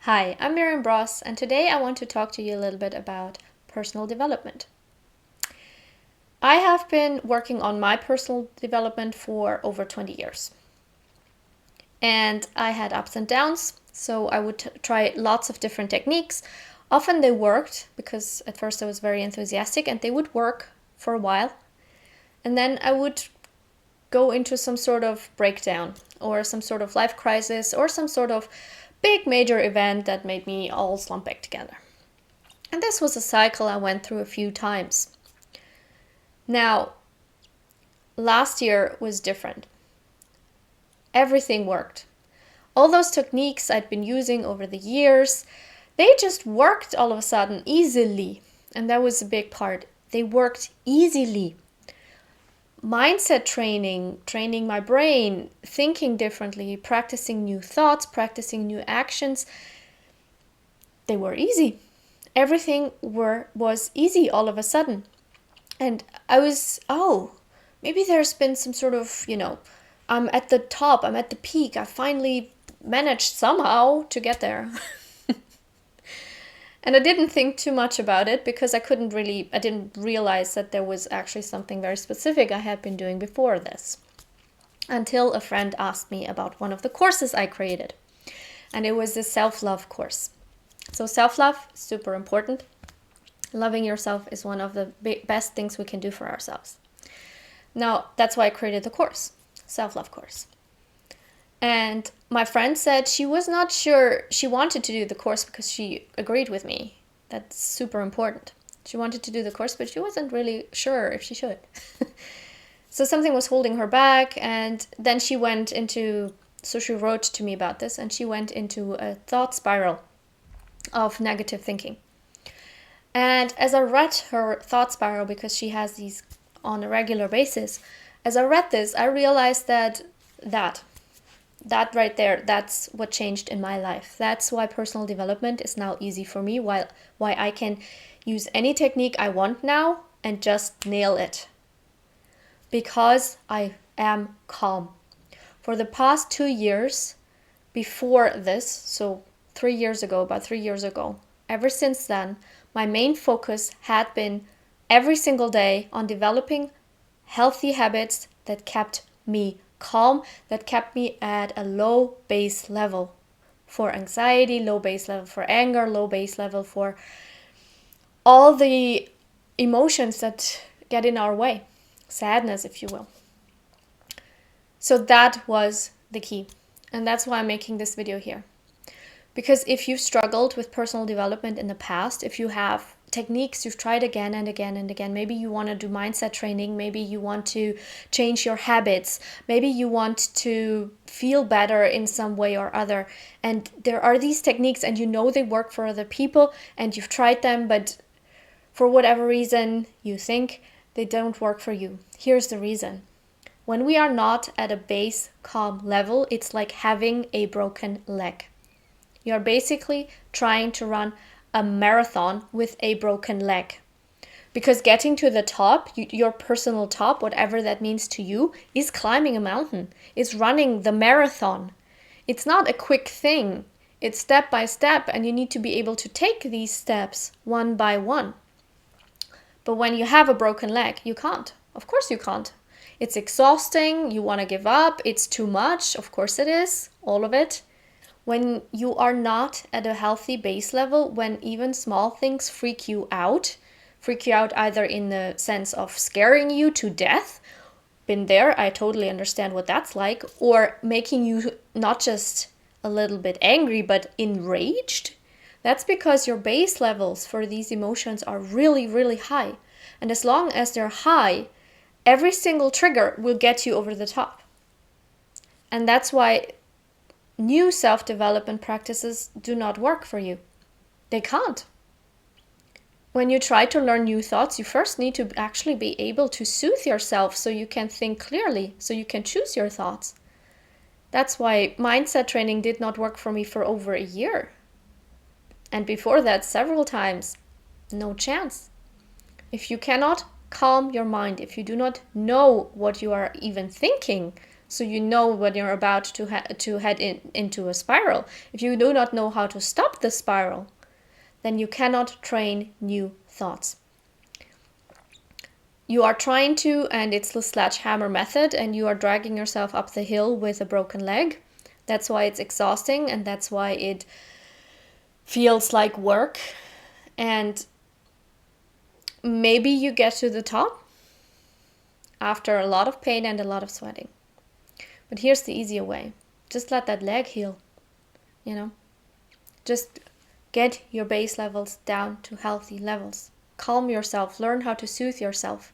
Hi, I'm Miriam Bross, and today I want to talk to you a little bit about personal development. I have been working on my personal development for over 20 years. And I had ups and downs, so I would try lots of different techniques. Often they worked because at first I was very enthusiastic and they would work for a while. And then I would go into some sort of breakdown or some sort of life crisis or some sort of big major event that made me all slump back together. And this was a cycle I went through a few times. Now, last year was different. Everything worked. All those techniques I'd been using over the years, they just worked all of a sudden easily. And that was a big part. They worked easily. Mindset training, training my brain, thinking differently, practicing new thoughts, practicing new actions, they were easy. Everything was easy all of a sudden. And I was, maybe there's been some sort of, I'm at the top, I'm at the peak. I finally managed somehow to get there. And I didn't think too much about it because I didn't realize that there was actually something very specific I had been doing before this. Until a friend asked me about one of the courses I created. And it was the self-love course. So self-love, super important. Loving yourself is one of the best things we can do for ourselves. Now, that's why I created the course, self-love course. And my friend said she was not sure she wanted to do the course because she agreed with me. That's super important. She wanted to do the course, but she wasn't really sure if she should. So something was holding her back. And then she wrote to me about this, and she went into a thought spiral of negative thinking. And as I read her thought spiral, because she has these on a regular basis, as I read this, I realized that right there, that's what changed in my life. That's why personal development is now easy for me, why I can use any technique I want now and just nail it. Because I am calm. For the past 2 years before this, so about 3 years ago, ever since then, my main focus had been every single day on developing healthy habits that kept me calm, that kept me at a low base level for anxiety, low base level for anger, low base level for all the emotions that get in our way, sadness, if you will. So that was the key. And that's why I'm making this video here. Because if you've struggled with personal development in the past, if you have techniques you've tried again and again and again, maybe you want to do mindset training, maybe you want to change your habits, maybe you want to feel better in some way or other, and there are these techniques and you know they work for other people and you've tried them, but for whatever reason you think they don't work for you. Here's the reason. When we are not at a base calm level, it's like having a broken leg. You're basically trying to run a marathon with a broken leg. Because getting to the top, your personal top, whatever that means to you, is climbing a mountain. It's running the marathon. It's not a quick thing. It's step by step, and you need to be able to take these steps one by one. But when you have a broken leg, you can't. Of course you can't. It's exhausting. You want to give up. It's too much. Of course it is. All of it. When you are not at a healthy base level, when even small things freak you out either in the sense of scaring you to death, been there, I totally understand what that's like, or making you not just a little bit angry, but enraged, that's because your base levels for these emotions are really, really high. And as long as they're high, every single trigger will get you over the top. And that's why new self-development practices do not work for you. They can't. When you try to learn new thoughts, you first need to actually be able to soothe yourself so you can think clearly, so you can choose your thoughts. That's why mindset training did not work for me for over a year. And before that, several times. No chance. If you cannot calm your mind, if you do not know what you are even thinking, So you know when you're about to head into a spiral. If you do not know how to stop the spiral, then you cannot train new thoughts. You are trying to, and it's the sledgehammer method, and you are dragging yourself up the hill with a broken leg. That's why it's exhausting, and that's why it feels like work. And maybe you get to the top after a lot of pain and a lot of sweating. But here's the easier way. Just let that leg heal, Just get your base levels down to healthy levels. Calm yourself. Learn how to soothe yourself.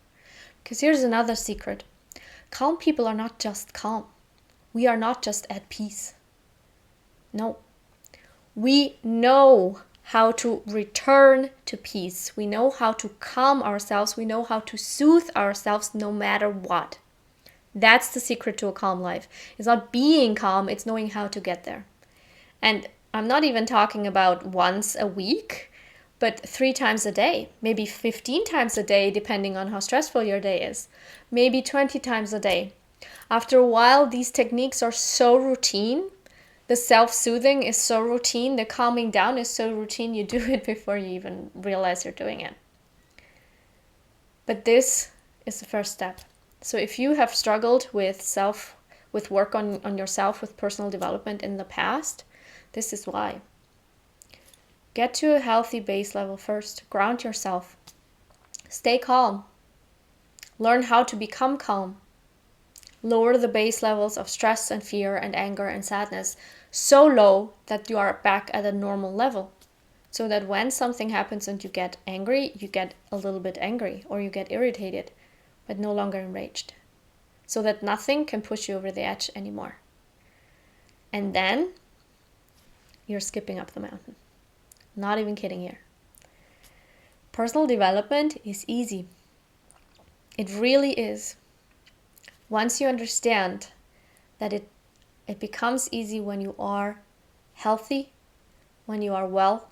Because here's another secret. Calm people are not just calm. We are not just at peace. No. We know how to return to peace. We know how to calm ourselves. We know how to soothe ourselves no matter what. That's the secret to a calm life. It's not being calm, it's knowing how to get there. And I'm not even talking about once a week, but 3 times a day, maybe 15 times a day, depending on how stressful your day is, maybe 20 times a day. After a while, these techniques are so routine. The self-soothing is so routine. The calming down is so routine. You do it before you even realize you're doing it. But this is the first step. So if you have struggled with work on yourself, with personal development in the past, this is why. Get to a healthy base level first. Ground yourself. Stay calm. Learn how to become calm. Lower the base levels of stress and fear and anger and sadness so low that you are back at a normal level. So that when something happens and you get angry, you get a little bit angry or you get irritated, but no longer enraged. So that nothing can push you over the edge anymore. And then you're skipping up the mountain. Not even kidding here. Personal development is easy. It really is. Once you understand that it becomes easy when you are healthy, when you are well,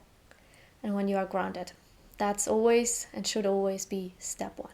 and when you are grounded. That's always and should always be step 1.